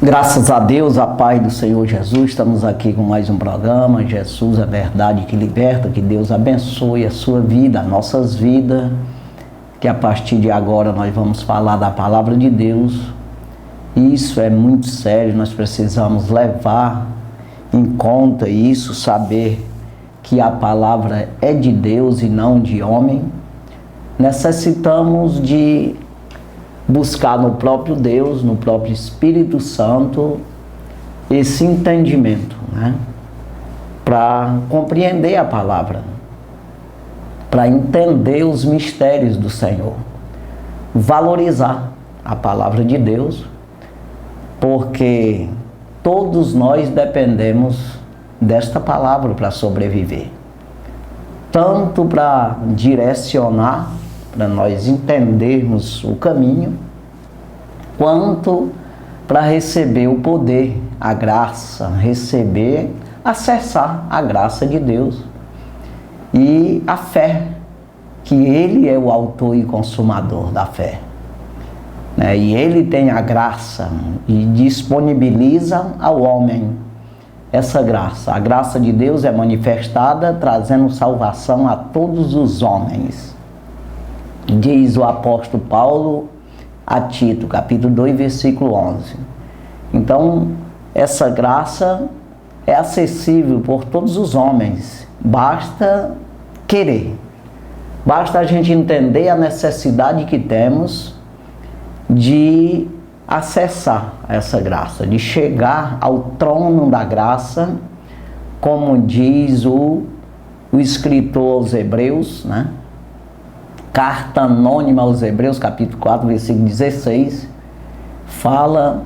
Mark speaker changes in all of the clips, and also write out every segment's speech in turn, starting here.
Speaker 1: Graças a Deus, a paz do Senhor Jesus, estamos aqui com mais um programa, Jesus, a verdade que liberta, que Deus abençoe a sua vida, as nossas vidas, que a partir de agora nós vamos falar da palavra de Deus. Isso é muito sério, nós precisamos levar em conta isso, saber que a palavra é de Deus e não de homem. Necessitamos de buscar no próprio Deus, no próprio Espírito Santo, esse entendimento, né? Para compreender a palavra, para entender os mistérios do Senhor, valorizar a palavra de Deus, porque todos nós dependemos desta palavra para sobreviver, tanto para direcionar, para nós entendermos o caminho, quanto para receber o poder, a graça, acessar a graça de Deus e a fé, que Ele é o autor e consumador da fé, né? E Ele tem a graça e disponibiliza ao homem essa graça. A graça de Deus é manifestada trazendo salvação a todos os homens. Diz o apóstolo Paulo a Tito, capítulo 2, versículo 11. Então, essa graça é acessível por todos os homens. Basta querer. Basta a gente entender a necessidade que temos de acessar essa graça, de chegar ao trono da graça, como diz o escritor aos Hebreus, né? Carta anônima aos Hebreus, capítulo 4, versículo 16, fala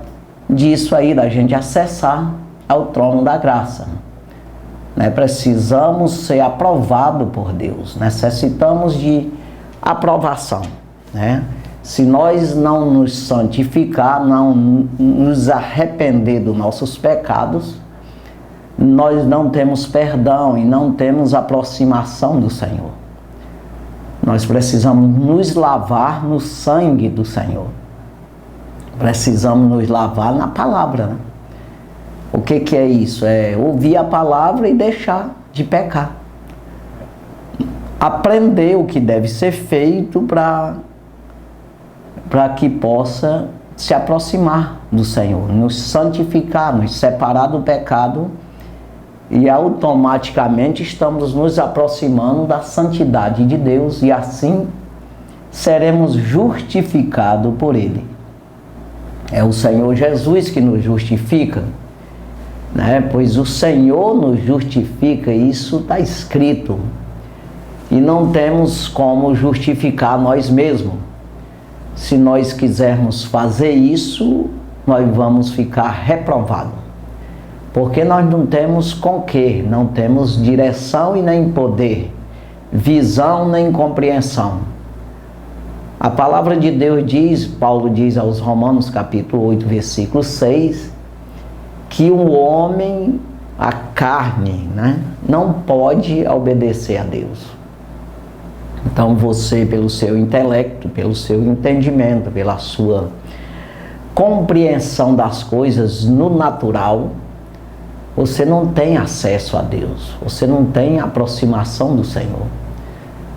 Speaker 1: disso aí, da gente acessar ao trono da graça, né? Precisamos ser aprovados por Deus, necessitamos de aprovação, né? Se nós não nos santificar, não nos arrepender dos nossos pecados, nós não temos perdão e não temos aproximação do Senhor. Nós precisamos nos lavar no sangue do Senhor. Precisamos nos lavar na palavra, né? O que é isso? É ouvir a palavra e deixar de pecar. Aprender o que deve ser feito para que possa se aproximar do Senhor, nos santificar, nos separar do pecado, e automaticamente estamos nos aproximando da santidade de Deus e assim seremos justificados por Ele. É o Senhor Jesus que nos justifica, né? Pois o Senhor nos justifica, isso está escrito, e não temos como justificar nós mesmos. Se nós quisermos fazer isso, nós vamos ficar reprovados. Porque nós não temos com quê, não temos direção e nem poder, visão nem compreensão. A palavra de Deus diz, Paulo diz aos Romanos capítulo 8, versículo 6, que o homem, a carne, né, não pode obedecer a Deus. Então você, pelo seu intelecto, pelo seu entendimento, pela sua compreensão das coisas no natural, você não tem acesso a Deus, você não tem aproximação do Senhor,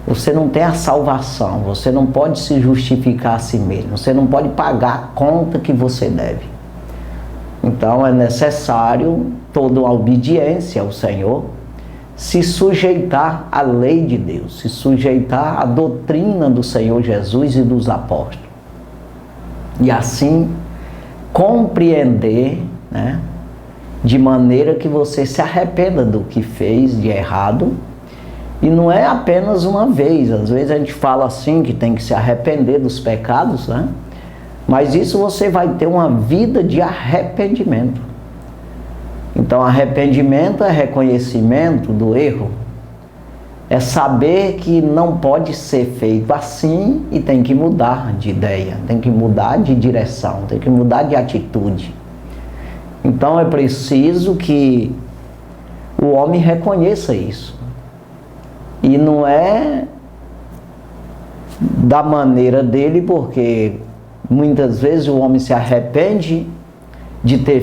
Speaker 1: você não tem a salvação, você não pode se justificar a si mesmo, você não pode pagar a conta que você deve. Então é necessário toda a obediência ao Senhor, se sujeitar à lei de Deus, se sujeitar à doutrina do Senhor Jesus e dos apóstolos, e assim compreender, né? De maneira que você se arrependa do que fez de errado. E não é apenas uma vez. Às vezes a gente fala assim, que tem que se arrepender dos pecados, né? Mas isso você vai ter uma vida de arrependimento. Então arrependimento é reconhecimento do erro. É saber que não pode ser feito assim e tem que mudar de ideia, tem que mudar de direção, tem que mudar de atitude. Então é preciso que o homem reconheça isso. E não é da maneira dele, porque muitas vezes o homem se arrepende de ter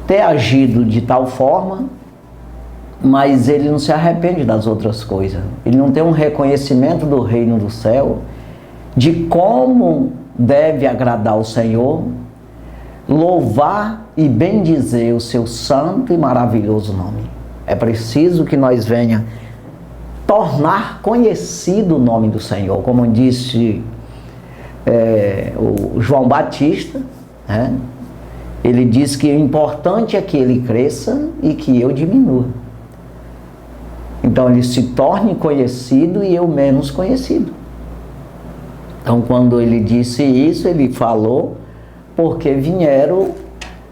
Speaker 1: ter agido de tal forma, mas ele não se arrepende das outras coisas. Ele não tem um reconhecimento do reino do céu, de como deve agradar o Senhor, louvar e bendizer o seu santo e maravilhoso nome. É preciso que nós venha tornar conhecido o nome do Senhor, como disse o João Batista, né? Ele diz que o importante é que ele cresça e que eu diminua. Então ele se torne conhecido e eu menos conhecido. Então quando ele disse isso, ele falou porque vieram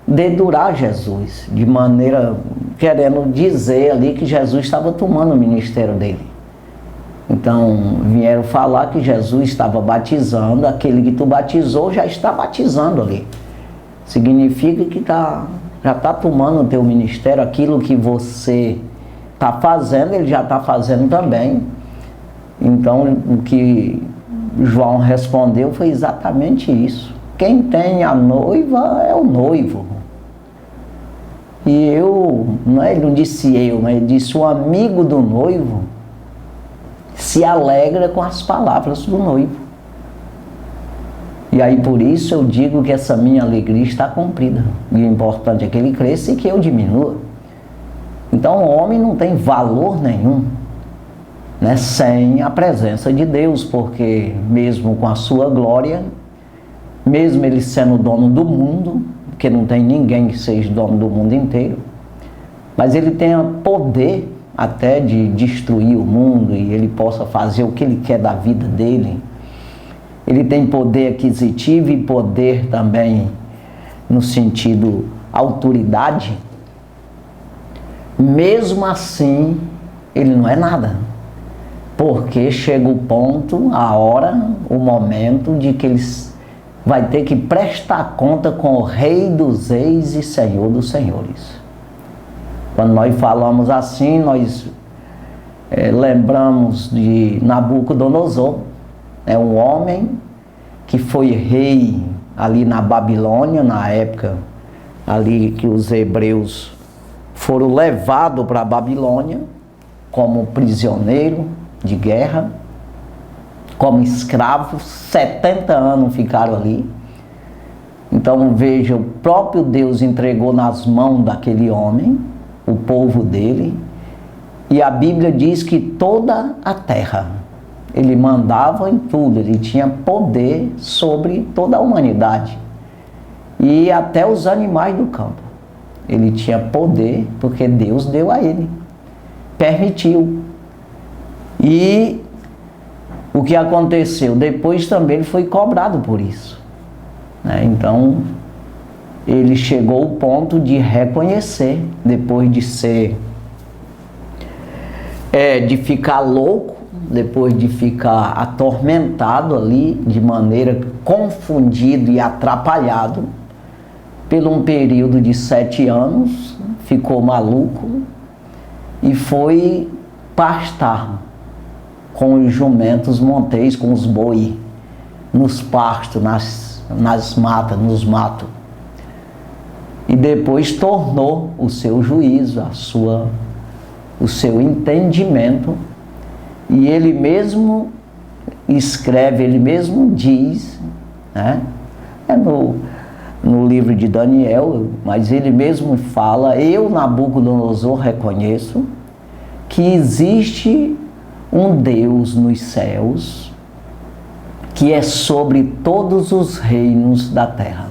Speaker 1: dedurar Jesus, de maneira, querendo dizer ali que Jesus estava tomando o ministério dele. Então vieram falar que Jesus estava batizando, aquele que tu batizou já está batizando ali. Significa que já está tomando o teu ministério, aquilo que você está fazendo, ele já está fazendo também. Então o que João respondeu foi exatamente isso. Quem tem a noiva é o noivo. E ele não disse eu, mas ele disse o amigo do noivo se alegra com as palavras do noivo. E aí por isso eu digo que essa minha alegria está cumprida. E o importante é que ele cresça e que eu diminua. Então o homem não tem valor nenhum, né, sem a presença de Deus, porque mesmo com a sua glória, mesmo ele sendo dono do mundo, porque não tem ninguém que seja dono do mundo inteiro, mas ele tem poder até de destruir o mundo e ele possa fazer o que ele quer da vida dele. Ele tem poder aquisitivo e poder também no sentido autoridade. Mesmo assim, ele não é nada. Porque chega o ponto, a hora, o momento de que ele vai ter que prestar conta com o Rei dos Reis e Senhor dos Senhores. Quando nós falamos assim, nós lembramos de Nabucodonosor. É um homem que foi rei ali na Babilônia, na época ali que os hebreus foram levados para a Babilônia como prisioneiro de guerra, como escravos, 70 anos ficaram ali. Então veja, o próprio Deus entregou nas mãos daquele homem, o povo dele, e a Bíblia diz que toda a terra, ele mandava em tudo, ele tinha poder sobre toda a humanidade. E até os animais do campo. Ele tinha poder porque Deus deu a ele. Permitiu. E o que aconteceu? Depois também ele foi cobrado por isso. Então, ele chegou ao ponto de reconhecer, depois de de ficar louco, depois de ficar atormentado ali, de maneira confundido e atrapalhado, por um período de 7 anos, ficou maluco e foi pastar com os jumentos monteiros, com os boi, nos pastos, nas matas, nos matos. E depois tornou o seu juízo, o seu entendimento. E ele mesmo escreve, ele mesmo diz, né? No livro de Daniel, mas ele mesmo fala, eu, Nabucodonosor, reconheço que existe um Deus nos céus que é sobre todos os reinos da terra.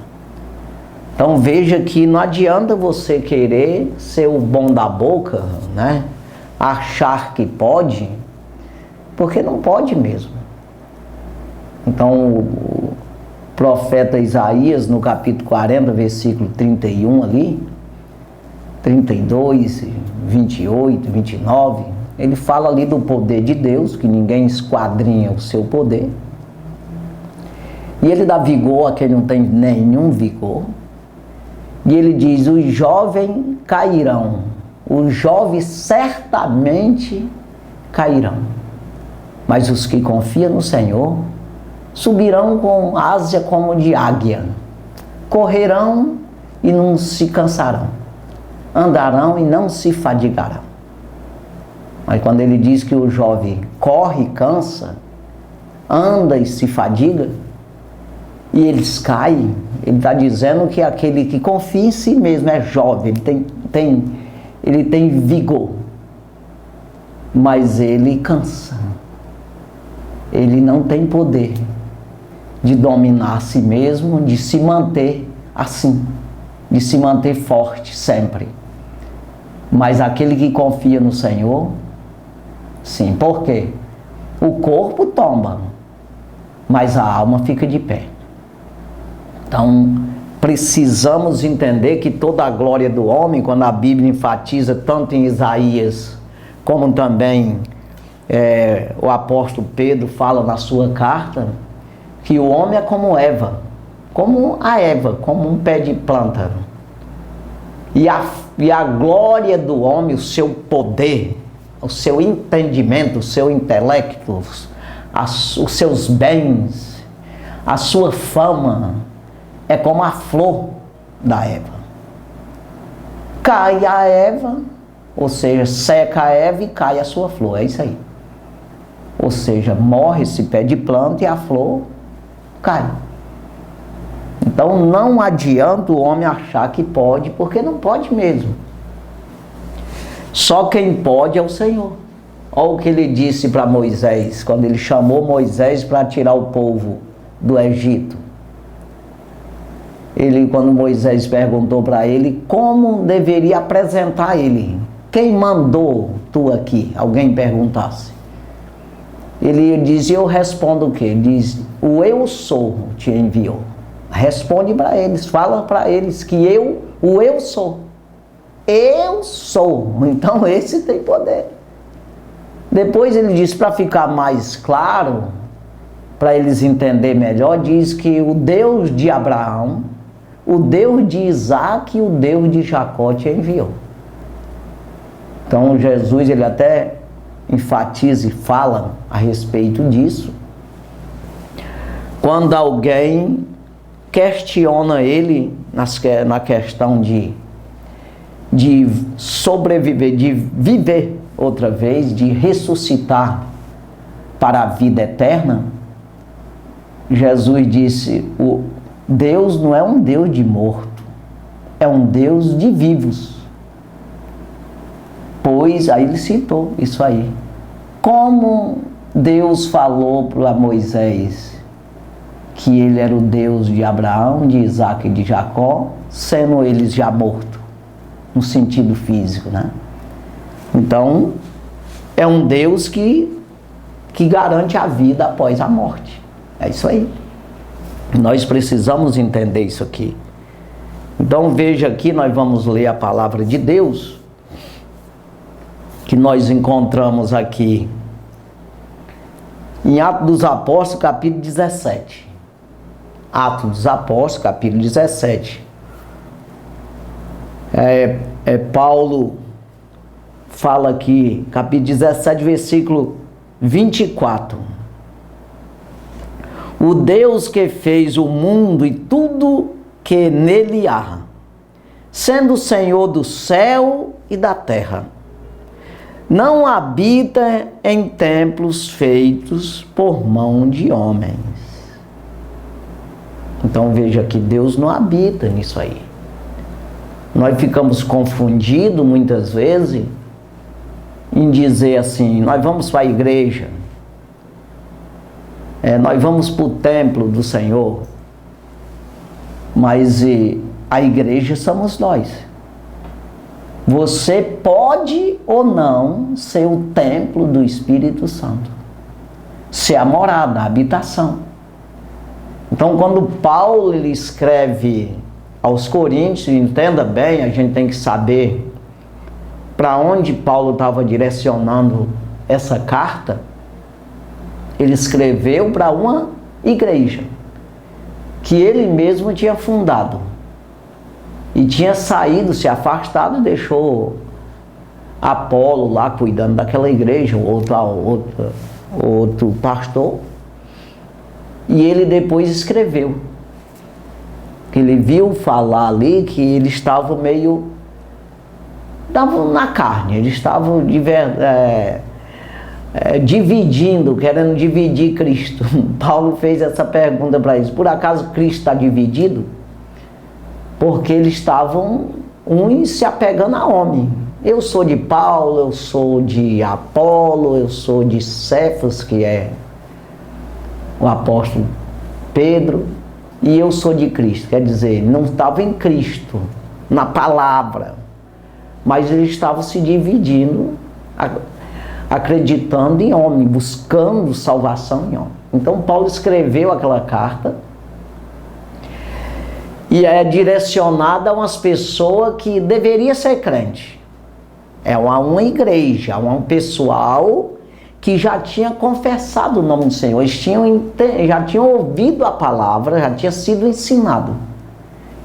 Speaker 1: Então veja que não adianta você querer ser o bom da boca, né? Achar que pode, porque não pode mesmo. Então o profeta Isaías, no capítulo 40, versículo 31 ali, 32, 28, 29, ele fala ali do poder de Deus, que ninguém esquadrinha o seu poder. E ele dá vigor a quem não tem nenhum vigor. E ele diz, os jovens cairão, os jovens certamente cairão, mas os que confiam no Senhor subirão com asa como de águia, correrão e não se cansarão, andarão e não se fadigarão. Mas quando ele diz que o jovem corre e cansa, anda e se fadiga, e eles caem, ele está dizendo que aquele que confia em si mesmo é jovem, ele tem vigor, mas ele cansa, ele não tem poder de dominar a si mesmo, de se manter assim, de se manter forte sempre. Mas aquele que confia no Senhor, sim, por quê? O corpo tomba, mas a alma fica de pé. Então, precisamos entender que toda a glória do homem, quando a Bíblia enfatiza tanto em Isaías, como também o apóstolo Pedro fala na sua carta, que o homem é como a Eva, como um pé de planta. E a glória do homem, o seu poder, o seu entendimento, o seu intelecto, os seus bens, a sua fama, é como a flor da Eva. Cai a Eva, ou seja, seca a Eva e cai a sua flor, é isso aí. Ou seja, morre esse pé de planta e a flor cai. Então não adianta o homem achar que pode, porque não pode mesmo. Só quem pode é o Senhor. Olha o que ele disse para Moisés, quando ele chamou Moisés para tirar o povo do Egito. Quando Moisés perguntou para ele como deveria apresentar ele. Quem mandou tu aqui? Alguém perguntasse. Ele diz, eu respondo o quê? Ele diz, o eu sou te enviou. Responde para eles, fala para eles que o eu sou. Eu sou. Então esse tem poder. Depois ele diz, para ficar mais claro, para eles entenderem melhor, diz que o Deus de Abraão, o Deus de Isaac e o Deus de Jacó te enviou. Então Jesus, ele até enfatiza e fala a respeito disso. Quando alguém questiona ele na questão de sobreviver, de viver outra vez, de ressuscitar para a vida eterna, Jesus disse, Deus não é um Deus de morto, é um Deus de vivos. Pois, aí ele citou isso aí. Como Deus falou para Moisés que ele era o Deus de Abraão, de Isaac e de Jacó, sendo eles já mortos, no sentido físico, né? Então, é um Deus que garante a vida após a morte. É isso aí. Nós precisamos entender isso aqui. Então veja aqui, nós vamos ler a palavra de Deus, que nós encontramos aqui em Atos dos Apóstolos, capítulo 17. Atos dos Apóstolos, capítulo 17. Paulo fala aqui, capítulo 17, versículo 24. O Deus que fez o mundo e tudo que nele há, sendo o Senhor do céu e da terra, não habita em templos feitos por mão de homens. Então veja que Deus não habita nisso aí. Nós ficamos confundidos muitas vezes em dizer assim, nós vamos para a igreja, nós vamos para o templo do Senhor, mas a igreja somos nós. Você pode ou não ser o templo do Espírito Santo, ser a morada, a habitação. Então quando Paulo ele escreve aos Coríntios, entenda bem, a gente tem que saber para onde Paulo estava direcionando essa carta. Ele escreveu para uma igreja que ele mesmo tinha fundado e tinha saído, se afastado, deixou Apolo lá cuidando daquela igreja, outro pastor, e ele depois escreveu. que ele viu falar ali que eles estavam estavam na carne, eles estavam dividindo, querendo dividir Cristo. Paulo fez essa pergunta para eles: por acaso Cristo está dividido? Porque eles estavam uns se apegando a homem. Eu sou de Paulo, eu sou de Apolo, eu sou de Cefas, que é o apóstolo Pedro, e eu sou de Cristo. Quer dizer, não estava em Cristo, na palavra, mas eles estavam se dividindo, acreditando em homem, buscando salvação em homem. Então Paulo escreveu aquela carta e é direcionada a umas pessoas que deveria ser crente. É uma igreja, um pessoal que já tinha confessado o nome do Senhor, eles já tinham ouvido a palavra, já tinha sido ensinado.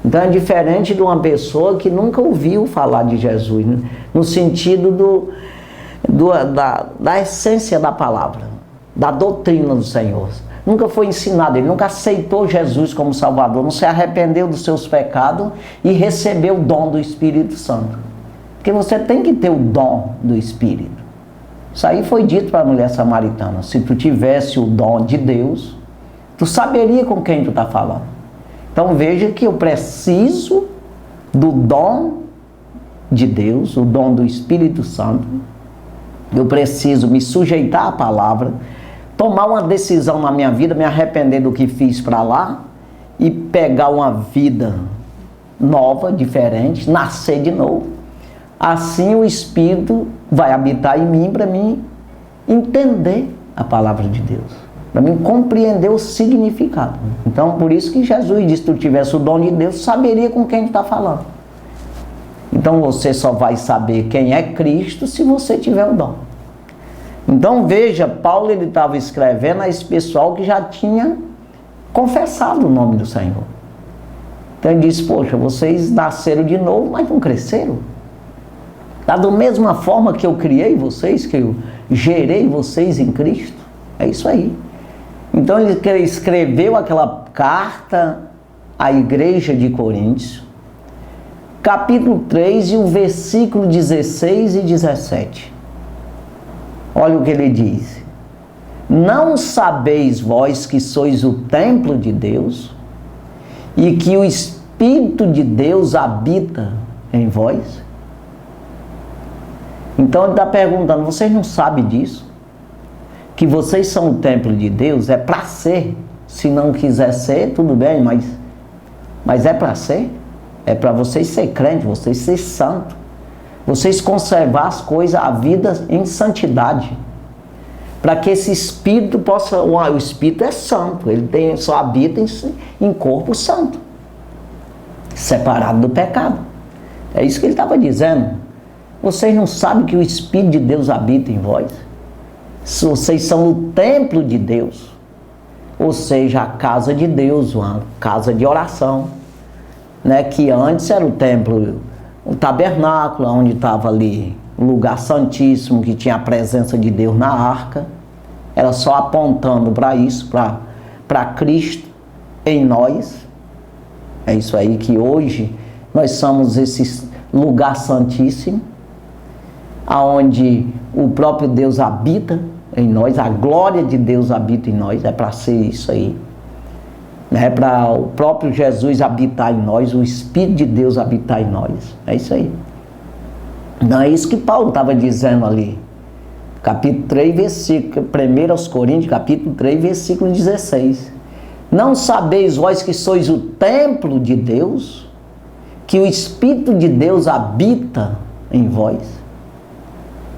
Speaker 1: Então é diferente de uma pessoa que nunca ouviu falar de Jesus, né? No sentido da essência da palavra, da doutrina do Senhor. Nunca foi ensinado, ele nunca aceitou Jesus como Salvador, não se arrependeu dos seus pecados e recebeu o dom do Espírito Santo. Porque você tem que ter o dom do Espírito. Isso aí foi dito para a mulher samaritana: se tu tivesse o dom de Deus, tu saberia com quem tu está falando. Então veja que eu preciso do dom de Deus, o dom do Espírito Santo. Eu preciso me sujeitar à palavra, tomar uma decisão na minha vida, me arrepender do que fiz para lá e pegar uma vida nova, diferente, nascer de novo. Assim o Espírito vai habitar em mim para mim entender a palavra de Deus, para mim compreender o significado. Então, por isso que Jesus disse: se tu tivesse o dom de Deus, saberia com quem está falando. Então, você só vai saber quem é Cristo se você tiver o dom. Então, veja, Paulo ele estava escrevendo a esse pessoal que já tinha confessado o nome do Senhor. Então, ele disse: poxa, vocês nasceram de novo, mas não cresceram. Da mesma forma que eu criei vocês, que eu gerei vocês em Cristo. É isso aí. Então ele escreveu aquela carta à igreja de Coríntios, capítulo 3 e o versículo 16 e 17. Olha o que ele diz: não sabeis vós que sois o templo de Deus e que o Espírito de Deus habita em vós? Então ele está perguntando: vocês não sabem disso? Que vocês são o templo de Deus? É para ser. Se não quiser ser, tudo bem, mas é para ser. É para vocês ser crentes, vocês ser santos. Vocês conservar as coisas, a vida em santidade. Para que esse Espírito possa... O Espírito é santo, ele só habita em corpo santo, separado do pecado. É isso que ele estava dizendo. Vocês não sabem que o Espírito de Deus habita em vós? Vocês são o templo de Deus, ou seja, a casa de Deus, uma casa de oração, né? Que antes era o templo, o tabernáculo, onde estava ali o lugar santíssimo, que tinha a presença de Deus na arca. Era só apontando para isso, para Cristo em nós. É isso aí que hoje nós somos esse lugar santíssimo, aonde o próprio Deus habita em nós, a glória de Deus habita em nós. É para ser isso aí, é para o próprio Jesus habitar em nós, o Espírito de Deus habitar em nós. É isso aí. Não é isso que Paulo estava dizendo ali, capítulo 3, versículo 1 aos Coríntios, capítulo 3, versículo 16. Não sabeis vós que sois o templo de Deus, que o Espírito de Deus habita em vós?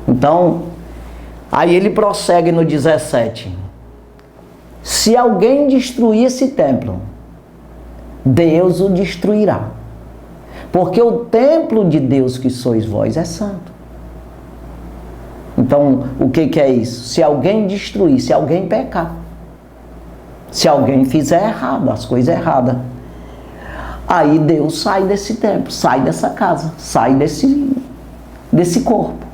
Speaker 1: Então, aí ele prossegue no 17. Se alguém destruir esse templo, Deus o destruirá. Porque o templo de Deus que sois vós é santo. Então, o que é isso? Se alguém destruir, se alguém pecar, se alguém fizer errado, as coisas erradas, aí Deus sai desse templo, sai dessa casa, sai desse corpo.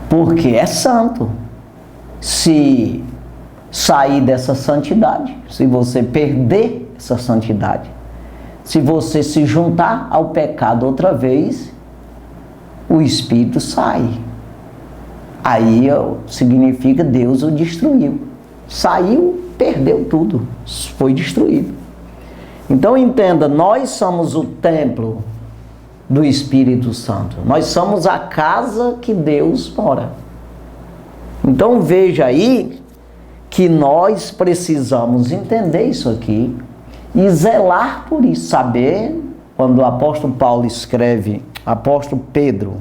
Speaker 1: Porque é santo. Se sair dessa santidade, se você perder essa santidade. Se você se juntar ao pecado outra vez, o Espírito sai. Aí significa Deus o destruiu. Saiu, perdeu tudo, foi destruído. Então entenda, nós somos o templo do Espírito Santo. Nós somos a casa que Deus mora. Então veja aí que nós precisamos entender isso aqui e zelar por isso, saber, quando o apóstolo Paulo escreve, apóstolo Pedro,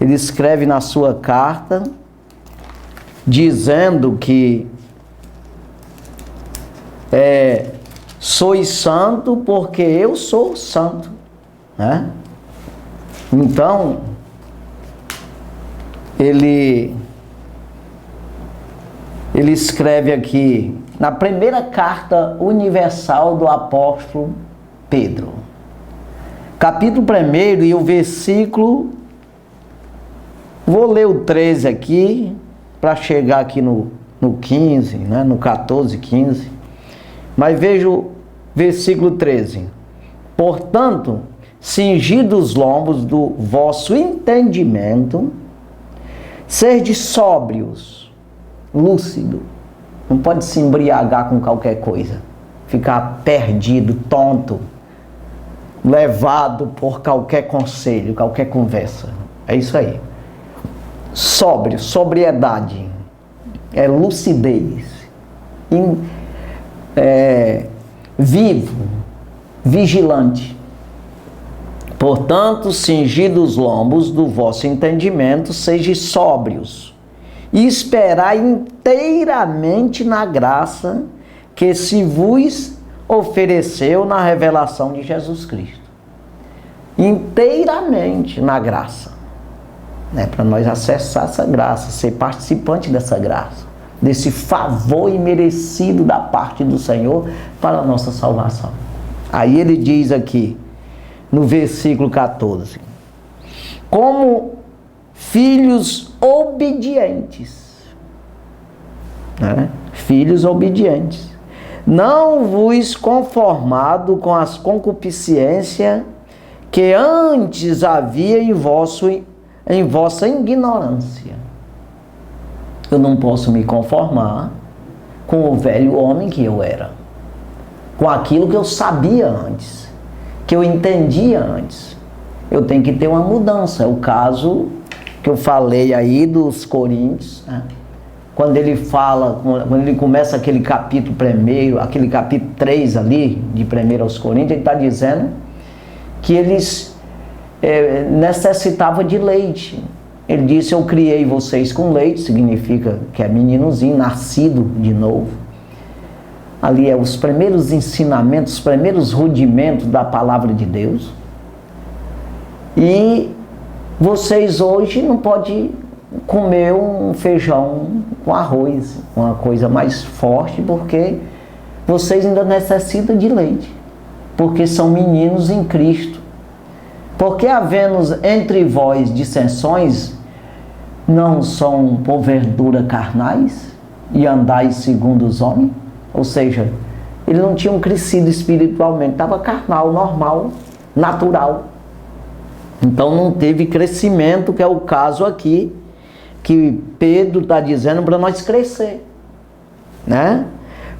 Speaker 1: ele escreve na sua carta, dizendo que sois santo porque eu sou santo, né? Então, ele escreve aqui, na primeira carta universal do apóstolo Pedro, capítulo 1 e o versículo, vou ler o 13 aqui, para chegar aqui no 15, né, no 14, 15, mas veja o versículo 13. Portanto, cingidos os lombos do vosso entendimento, sede sóbrios, lúcido, não pode se embriagar com qualquer coisa, ficar perdido, tonto, levado por qualquer conselho, qualquer conversa. É isso aí. Sóbrio, sobriedade, lucidez, vivo, vigilante. Portanto, cingidos os lombos do vosso entendimento, sejam sóbrios, e esperai inteiramente na graça que se vos ofereceu na revelação de Jesus Cristo. Inteiramente na graça, né? Para nós acessar essa graça, ser participante dessa graça, desse favor imerecido da parte do Senhor para a nossa salvação. Aí ele diz aqui, no versículo 14, como filhos obedientes, né? Filhos obedientes, não vos conformado com as concupiscências que antes havia em vossa ignorância. Eu não posso me conformar com o velho homem que eu era, com aquilo que eu sabia antes, que eu entendia antes. Eu tenho que ter uma mudança. É o caso que eu falei aí dos Coríntios, né? Quando ele fala, quando ele começa aquele capítulo 1, aquele capítulo 3 ali, de 1 aos Coríntios, ele está dizendo que eles necessitavam de leite. Ele disse, eu criei vocês com leite, significa que é meninozinho, nascido de novo. Ali é os primeiros ensinamentos, os primeiros rudimentos da palavra de Deus. E vocês hoje não podem comer um feijão com arroz, uma coisa mais forte, porque vocês ainda necessitam de leite, porque são meninos em Cristo. Porque havendo entre vós dissensões, não são porventura carnais, e andais segundo os homens? Ou seja, eles não tinham crescido espiritualmente, estava carnal, normal, natural. Então não teve crescimento, que é o caso aqui, que Pedro está dizendo para nós crescer, né?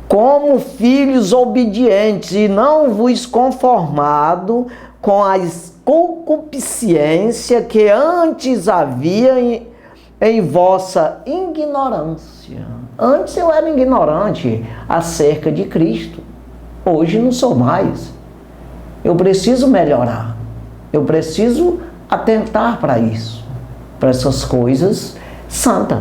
Speaker 1: Como filhos obedientes, e não vos conformado com as concupiscência que antes havia em vossa ignorância. Antes eu era ignorante acerca de Cristo. Hoje não sou mais. Eu preciso melhorar. Eu preciso atentar para isso, para essas coisas santas,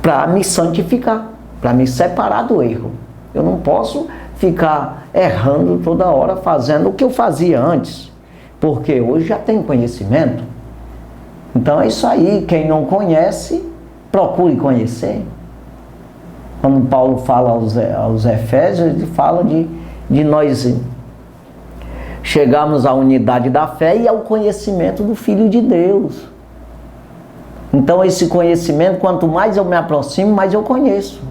Speaker 1: para me santificar, para me separar do erro. Eu não posso ficar errando toda hora, fazendo o que eu fazia antes, porque hoje já tem conhecimento. Então é isso aí, quem não conhece, procure conhecer. Quando Paulo fala aos Efésios, ele fala de nós chegarmos à unidade da fé e ao conhecimento do Filho de Deus. Então esse conhecimento, quanto mais eu me aproximo, mais eu conheço.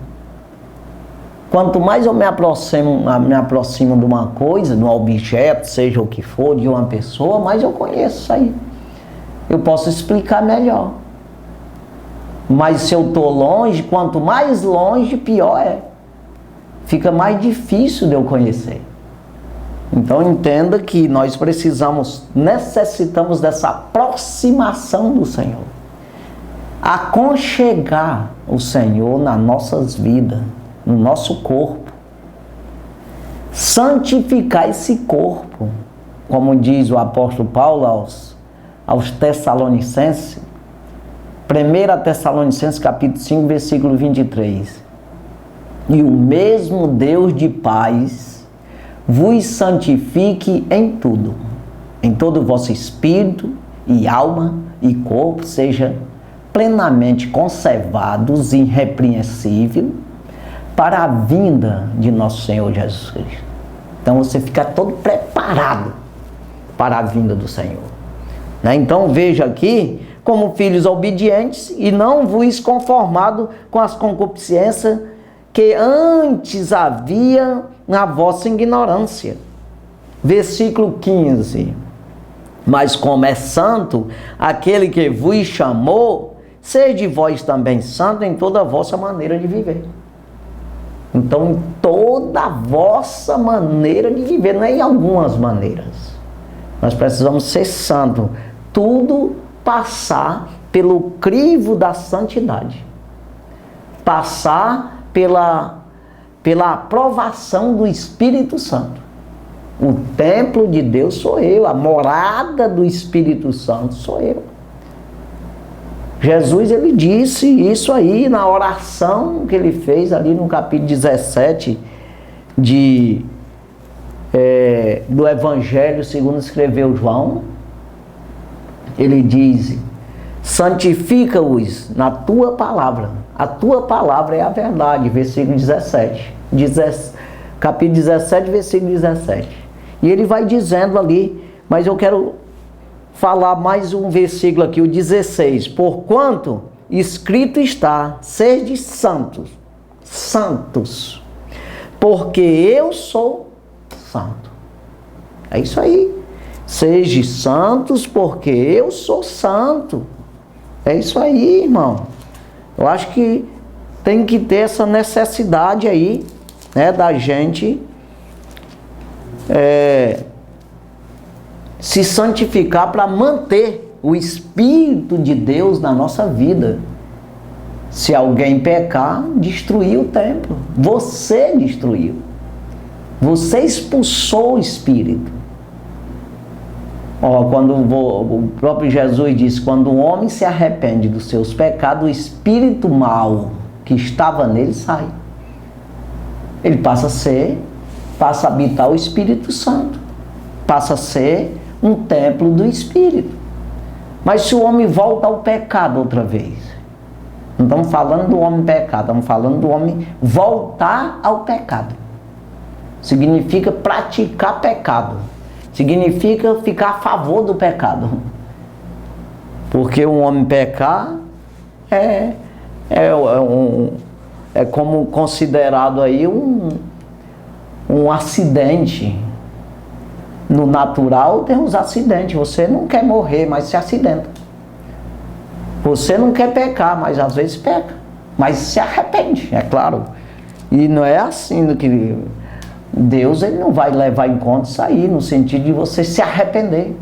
Speaker 1: Quanto mais eu me aproximo de uma coisa, de um objeto, seja o que for, de uma pessoa, mais eu conheço isso aí. Eu posso explicar melhor. Mas se eu estou longe, quanto mais longe, pior é. Fica mais difícil de eu conhecer. Então entenda que nós necessitamos dessa aproximação do Senhor. Aconchegar o Senhor nas nossas vidas, no nosso corpo. Santificar esse corpo, como diz o apóstolo Paulo aos Tessalonicenses, 1 Tessalonicenses capítulo 5, versículo 23. E o mesmo Deus de paz vos santifique em tudo, em todo o vosso espírito e alma e corpo, seja plenamente conservados, irrepreensível, para a vinda de nosso Senhor Jesus Cristo. Então você fica todo preparado para a vinda do Senhor. Então veja aqui, como filhos obedientes, e não vos conformado com as concupiscências que antes havia na vossa ignorância. Versículo 15. Mas como é santo aquele que vos chamou, sede vós também santo em toda a vossa maneira de viver. Então, em toda a vossa maneira de viver, não é em algumas maneiras. Nós precisamos ser santos. Tudo passar pelo crivo da santidade. Passar pela aprovação do Espírito Santo. O templo de Deus sou eu, a morada do Espírito Santo sou eu. Jesus, ele disse isso aí na oração que ele fez ali no capítulo 17 do Evangelho segundo escreveu João. Ele diz: santifica-os na tua palavra. A tua palavra é a verdade, versículo 17. Capítulo 17, versículo 17. E ele vai dizendo ali, mas eu quero falar mais um versículo aqui, o 16. Porquanto escrito está, sede santos, santos, porque eu sou santo. É isso aí. Sede santos, porque eu sou santo. É isso aí, irmão. Eu acho que tem que ter essa necessidade aí, né, da gente se santificar para manter o Espírito de Deus na nossa vida. Se alguém pecar, destruiu o templo. Você destruiu. Você expulsou o Espírito. Quando o próprio Jesus disse, quando um homem se arrepende dos seus pecados, o espírito mau que estava nele sai. Ele passa a habitar o Espírito Santo. Passa a ser um templo do Espírito. Mas se o homem volta ao pecado outra vez, não estamos falando do homem pecado, estamos falando do homem voltar ao pecado. Significa praticar pecado. Significa ficar a favor do pecado. Porque um homem pecar é como considerado aí um acidente. No natural tem uns acidentes. Você não quer morrer, mas se acidenta. Você não quer pecar, mas às vezes peca. Mas se arrepende, é claro. E não é assim que Deus, ele não vai levar em conta isso aí, no sentido de você se arrepender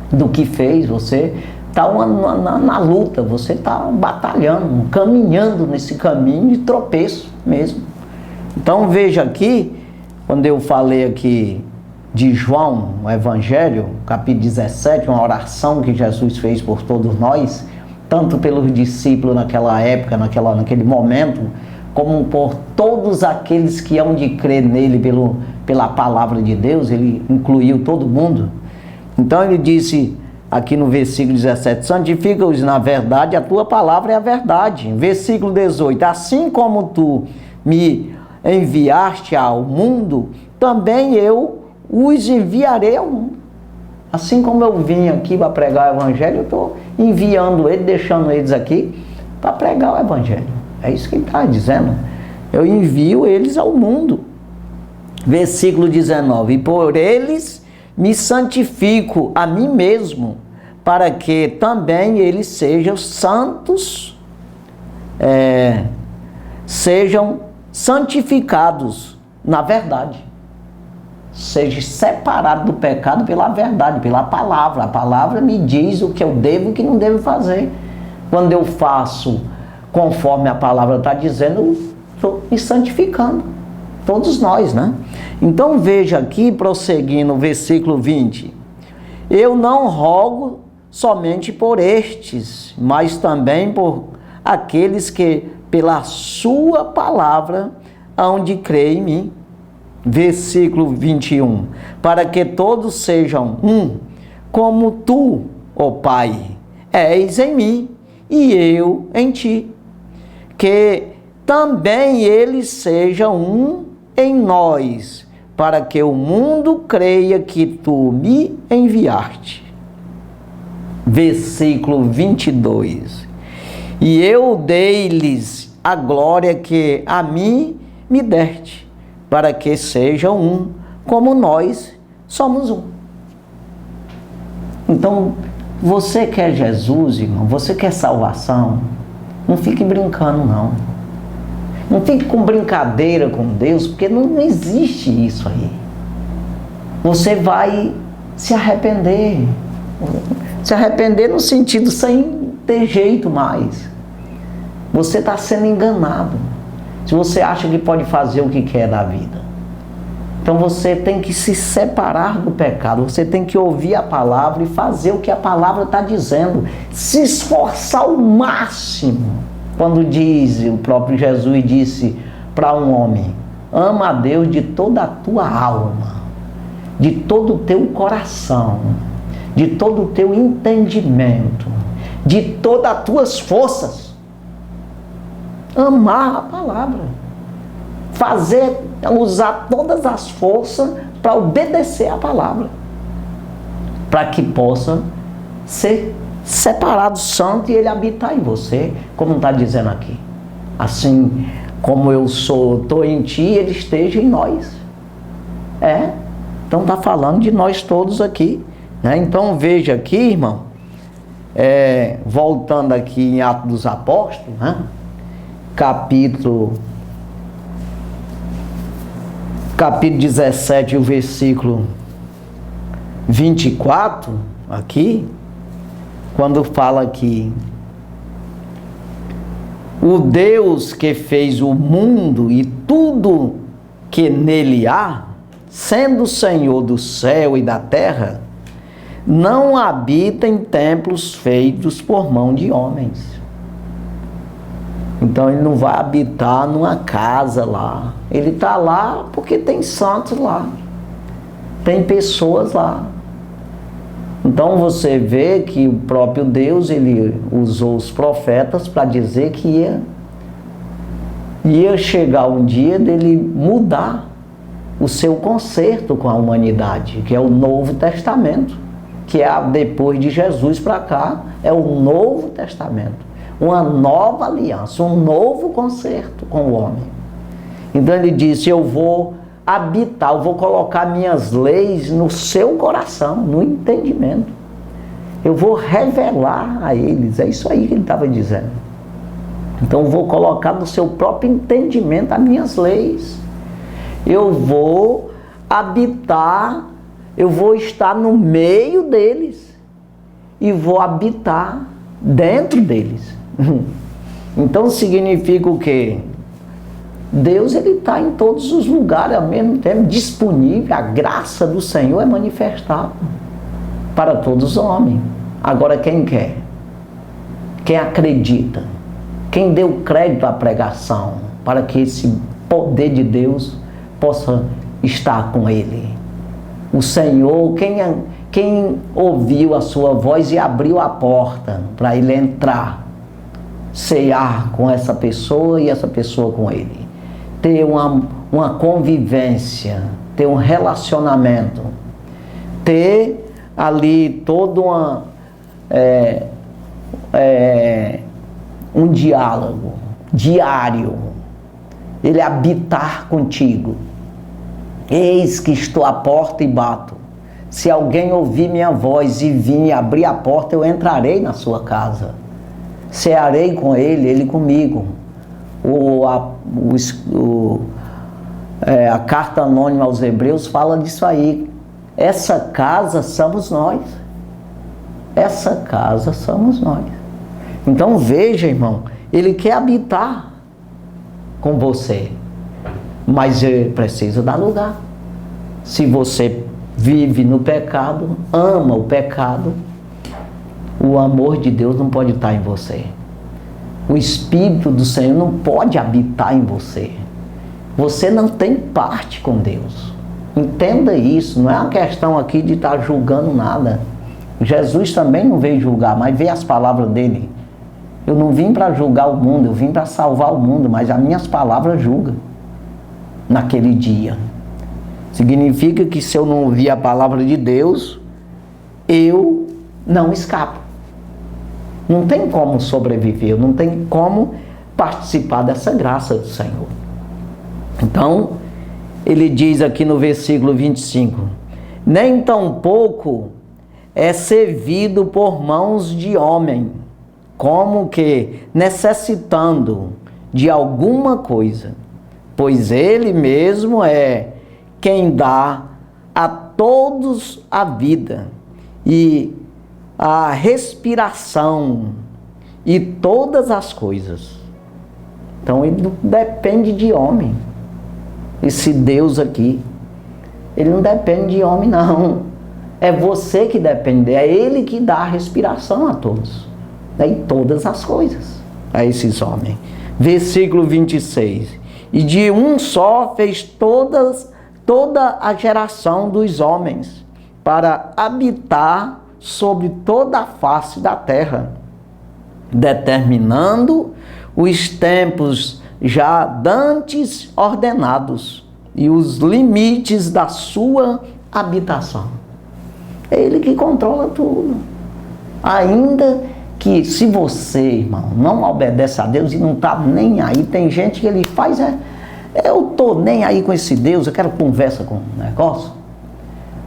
Speaker 1: do que fez. Você está na luta, você está batalhando, caminhando nesse caminho de tropeço mesmo. Então veja aqui, quando eu falei aqui de João, o Evangelho, capítulo 17, uma oração que Jesus fez por todos nós, tanto pelos discípulos naquela época, naquele momento, como por todos aqueles que hão de crer nele pela palavra de Deus. Ele incluiu todo mundo. Então ele disse aqui no versículo 17, santifica-os na verdade, a tua palavra é a verdade. Versículo 18, assim como tu me enviaste ao mundo, também eu os enviarei ao mundo. Assim como eu vim aqui para pregar o Evangelho, eu estou enviando eles, deixando eles aqui para pregar o Evangelho. É isso que ele está dizendo. Eu envio eles ao mundo. Versículo 19: e por eles me santifico a mim mesmo, para que também eles sejam santos, sejam santificados na verdade. Seja separado do pecado pela verdade, pela palavra. A palavra me diz o que eu devo e o que não devo fazer. Quando eu faço conforme a palavra está dizendo, eu estou me santificando. Todos nós, né? Então veja aqui, prosseguindo o versículo 20: eu não rogo somente por estes, mas também por aqueles que pela sua palavra hão de crer em mim. Versículo 21: para que todos sejam um, como tu, ó Pai, és em mim e eu em ti, que também eles sejam um em nós, para que o mundo creia que tu me enviaste. Versículo 22: e eu dei-lhes a glória que a mim me deste, para que sejam um, como nós somos um. Então, você quer Jesus, irmão? Você quer salvação? Não fique brincando, não. Não fique com brincadeira com Deus, porque não existe isso aí. Você vai se arrepender. Se arrepender no sentido sem ter jeito mais. Você está sendo enganado. Se você acha que pode fazer o que quer da vida. Então você tem que se separar do pecado. Você tem que ouvir a palavra e fazer o que a palavra está dizendo. Se esforçar ao máximo. Quando diz, o próprio Jesus disse para um homem: ama a Deus de toda a tua alma, de todo o teu coração, de todo o teu entendimento, de todas as tuas forças. Amar a palavra. Usar todas as forças para obedecer a palavra. Para que possa ser separado, santo, e ele habitar em você, como está dizendo aqui. Assim como eu estou em ti, ele esteja em nós. Então está falando de nós todos aqui, né? Então veja aqui, irmão, voltando aqui em Atos dos Apóstolos, né? Capítulo 17, o versículo 24, aqui, quando fala que o Deus que fez o mundo e tudo que nele há, sendo o Senhor do céu e da terra, não habita em templos feitos por mão de homens. Então ele não vai habitar numa casa lá. Ele está lá porque tem santos lá. Tem pessoas lá. Então você vê que o próprio Deus, ele usou os profetas para dizer que ia chegar um dia dele mudar o seu concerto com a humanidade, que é o Novo Testamento, que é depois de Jesus para cá, é o Novo Testamento. Uma nova aliança, um novo concerto com o homem. Então ele disse: eu vou habitar, eu vou colocar minhas leis no seu coração, no entendimento. Eu vou revelar a eles. É isso aí que ele estava dizendo. Então eu vou colocar no seu próprio entendimento as minhas leis. Eu vou habitar, eu vou estar no meio deles e vou habitar dentro deles. Então significa o quê? Deus, ele está em todos os lugares ao mesmo tempo, disponível. A graça do Senhor é manifestada para todos os homens. Agora quem quer? Quem acredita? Quem deu crédito à pregação para que esse poder de Deus possa estar com ele? O Senhor, quem ouviu a sua voz e abriu a porta para ele entrar, cear com essa pessoa e essa pessoa com ele, ter uma convivência, ter um relacionamento, ter ali todo um diálogo diário. Ele habitar contigo. Eis que estou à porta e bato. Se alguém ouvir minha voz e vir abrir a porta, eu entrarei na sua casa. Cearei com ele, ele comigo. A carta anônima aos Hebreus fala disso aí. Essa casa somos nós. Essa casa somos nós. Então veja, irmão, ele quer habitar com você, mas ele precisa dar lugar. Se você vive no pecado, ama o pecado, o amor de Deus não pode estar em você. O Espírito do Senhor não pode habitar em você. Você não tem parte com Deus. Entenda isso, não é uma questão aqui de estar julgando nada. Jesus também não veio julgar, mas veio as palavras dele. Eu não vim para julgar o mundo, eu vim para salvar o mundo, mas as minhas palavras julgam naquele dia. Significa que se eu não ouvir a palavra de Deus, eu não escapo. Não tem como sobreviver, não tem como participar dessa graça do Senhor. Então, ele diz aqui no versículo 25, nem tampouco é servido por mãos de homem, como que necessitando de alguma coisa, pois ele mesmo é quem dá a todos a vida e a respiração e todas as coisas. Então ele não depende de homem. Esse Deus aqui, ele não depende de homem não. É você que depende, é ele que dá a respiração a todos, e todas as coisas a esses homens. Versículo 26. E de um só fez toda a geração dos homens, para habitar sobre toda a face da terra, determinando os tempos já dantes ordenados e os limites da sua habitação. É ele que controla tudo. Ainda que se você, irmão, não obedece a Deus e não está nem aí, tem gente que ele faz, eu estou nem aí com esse Deus, eu quero conversa com o negócio,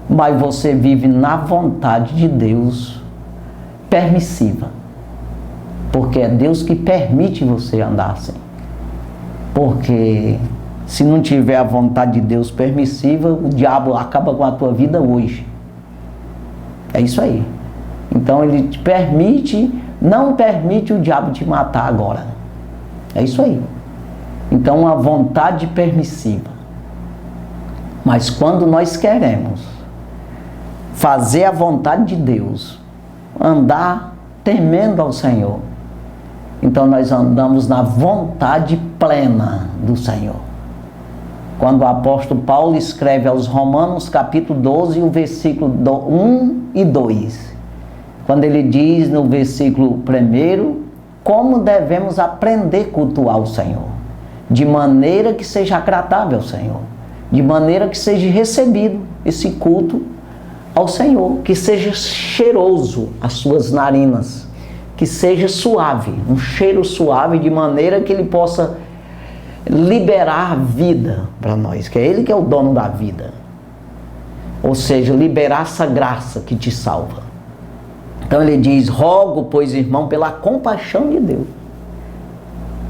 Speaker 1: mas você vive na vontade de Deus permissiva, porque é Deus que permite você andar assim. Porque se não tiver a vontade de Deus permissiva, o diabo acaba com a tua vida hoje. É isso aí. Então ele te permite, não permite o diabo te matar agora. É isso aí. Então a vontade permissiva. Mas quando nós queremos fazer a vontade de Deus, andar temendo ao Senhor, então nós andamos na vontade plena do Senhor. Quando o apóstolo Paulo escreve aos Romanos capítulo 12, o versículo 1 e 2, quando ele diz no versículo 1, como devemos aprender a cultuar o Senhor, de maneira que seja agradável ao Senhor, de maneira que seja recebido esse culto ao Senhor, que seja cheiroso às suas narinas, que seja suave, um cheiro suave, de maneira que ele possa liberar vida para nós, que é ele que é o dono da vida. Ou seja, liberar essa graça que te salva. Então ele diz, rogo, pois, irmão, pela compaixão de Deus,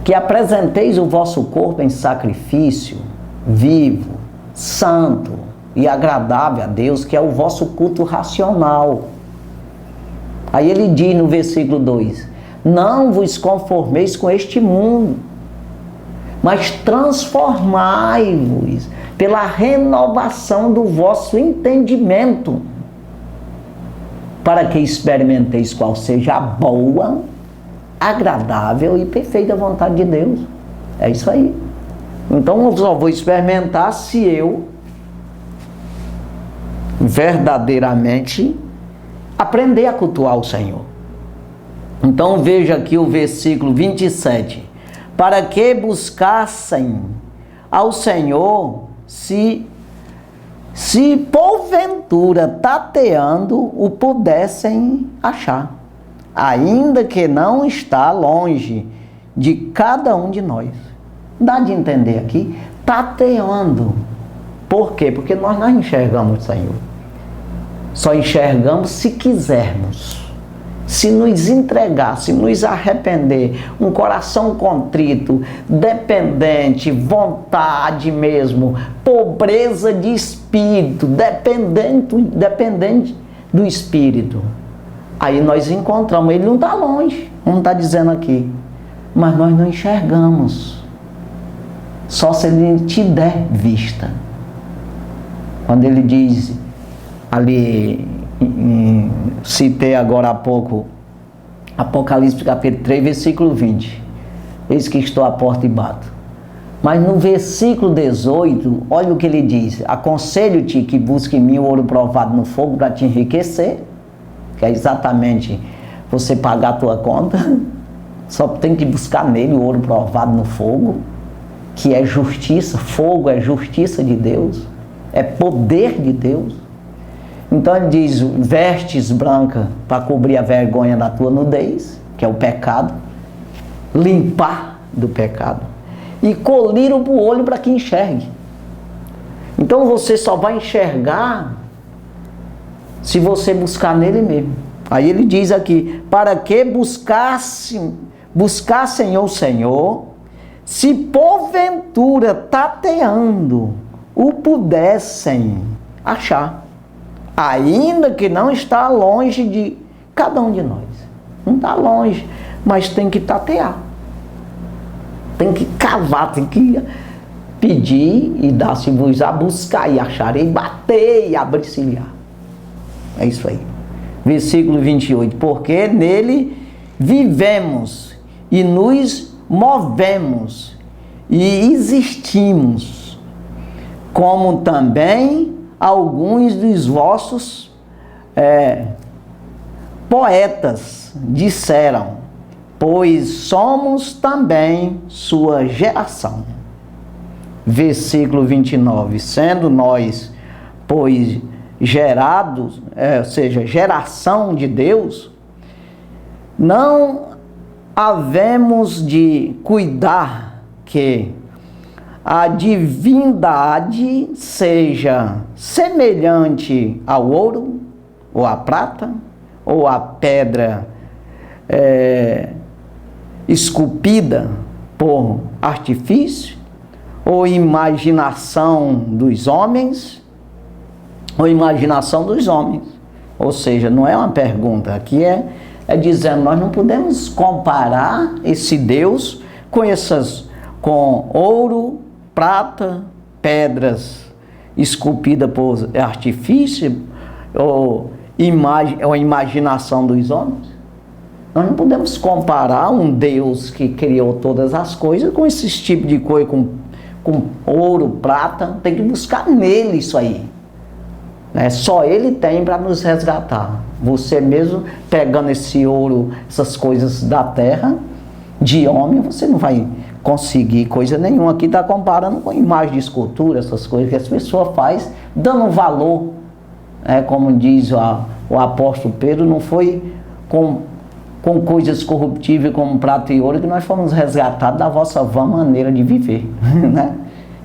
Speaker 1: que apresenteis o vosso corpo em sacrifício vivo, santo e agradável a Deus, que é o vosso culto racional. Aí ele diz no versículo 2, não vos conformeis com este mundo, mas transformai-vos pela renovação do vosso entendimento, para que experimenteis qual seja a boa, agradável e perfeita vontade de Deus. É isso aí. Então eu só vou experimentar se eu verdadeiramente aprender a cultuar o Senhor. Então veja aqui o versículo 27. Para que buscassem ao Senhor, se porventura tateando o pudessem achar, ainda que não está longe de cada um de nós. Dá de entender aqui? Tateando. Por quê? Porque nós não enxergamos o Senhor. Só enxergamos se quisermos. Se nos entregar, se nos arrepender, um coração contrito, dependente, vontade mesmo, pobreza de espírito, dependente do espírito. Aí nós encontramos, ele não está longe, como está dizendo aqui, mas nós não enxergamos, só se ele te der vista. Quando ele diz ali, citei agora há pouco, Apocalipse capítulo 3, versículo 20, eis que estou à porta e bato. Mas no versículo 18, olha o que ele diz: aconselho-te que busque em mim o ouro provado no fogo para te enriquecer, que é exatamente você pagar a tua conta, só tem que buscar nele o ouro provado no fogo, que é justiça. Fogo é justiça de Deus, é poder de Deus. Então ele diz: vestes brancas para cobrir a vergonha da tua nudez, que é o pecado, limpar do pecado, e colírio para o olho para que enxergue. Então você só vai enxergar se você buscar nele mesmo. Aí ele diz aqui: para que buscassem o Senhor, se porventura tateando o pudessem achar, ainda que não está longe de cada um de nós. Não está longe, mas tem que tatear, tem que cavar, tem que pedir e dar-se-vos a buscar e achar, e bater e abricilhar. É isso aí. Versículo 28. Porque nele vivemos e nos movemos e existimos, como também alguns dos vossos poetas disseram, pois somos também sua geração. Versículo 29. Sendo nós, pois, gerados, ou seja, geração de Deus, não havemos de cuidar que a divindade seja semelhante ao ouro, ou à prata, ou à pedra esculpida por artifício, ou imaginação dos homens, Ou seja, não é uma pergunta, aqui é dizendo, nós não podemos comparar esse Deus com ouro, prata, pedras esculpidas por artifício, ou imaginação dos homens. Nós não podemos comparar um Deus que criou todas as coisas com esse tipo de coisa, com ouro, prata. Tem que buscar nele isso aí. Só ele tem para nos resgatar. Você mesmo pegando esse ouro, essas coisas da terra, de homem, você não vai conseguir coisa nenhuma. Aqui está comparando com imagem de escultura, essas coisas que as pessoas fazem, dando valor. Como diz o apóstolo Pedro, não foi com coisas corruptíveis como prata e ouro que nós fomos resgatados da vossa vã maneira de viver.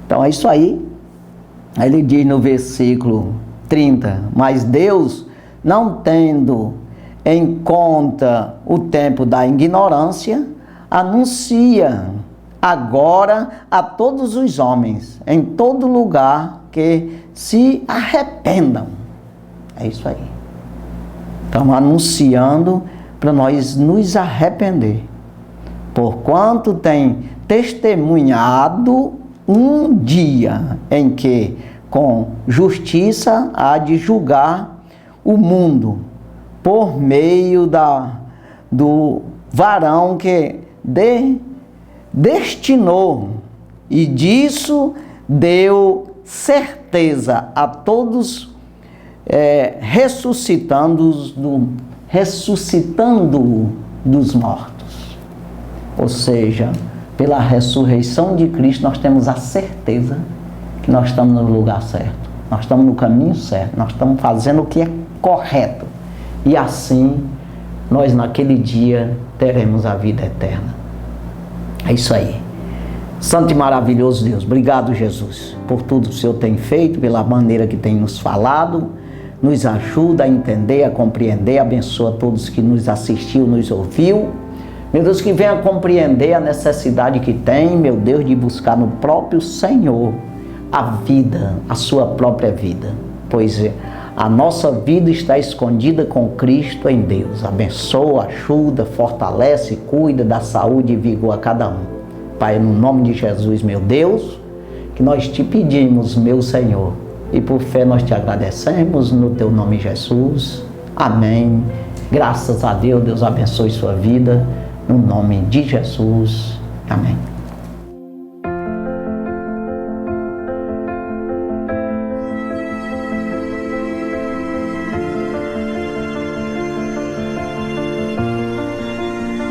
Speaker 1: Então é isso aí. Aí ele diz no versículo 30, mas Deus, não tendo em conta o tempo da ignorância, anuncia agora a todos os homens, em todo lugar, que se arrependam. É isso aí. Estamos anunciando para nós nos arrepender. Porquanto tem testemunhado um dia em que com justiça há de julgar o mundo, por meio do varão que destinou, e disso deu certeza a todos, ressuscitando dos mortos. Ou seja, pela ressurreição de Cristo nós temos a certeza que nós estamos no lugar certo, nós estamos no caminho certo, nós estamos fazendo o que é correto, e assim nós naquele dia teremos a vida eterna. É isso aí. Santo e maravilhoso Deus, obrigado, Jesus, por tudo que o Senhor tem feito, pela maneira que tem nos falado, nos ajuda a entender, a compreender, abençoa todos que nos assistiu, nos ouviu. Meu Deus, que venha compreender a necessidade que tem, meu Deus, de buscar no próprio Senhor a vida, a sua própria vida, pois a nossa vida está escondida com Cristo em Deus. Abençoa, ajuda, fortalece, cuida da saúde e vigor a cada um. Pai, no nome de Jesus, meu Deus, que nós te pedimos, meu Senhor, e por fé nós te agradecemos no teu nome, Jesus. Amém. Graças a Deus, Deus abençoe sua vida, no nome de Jesus. Amém.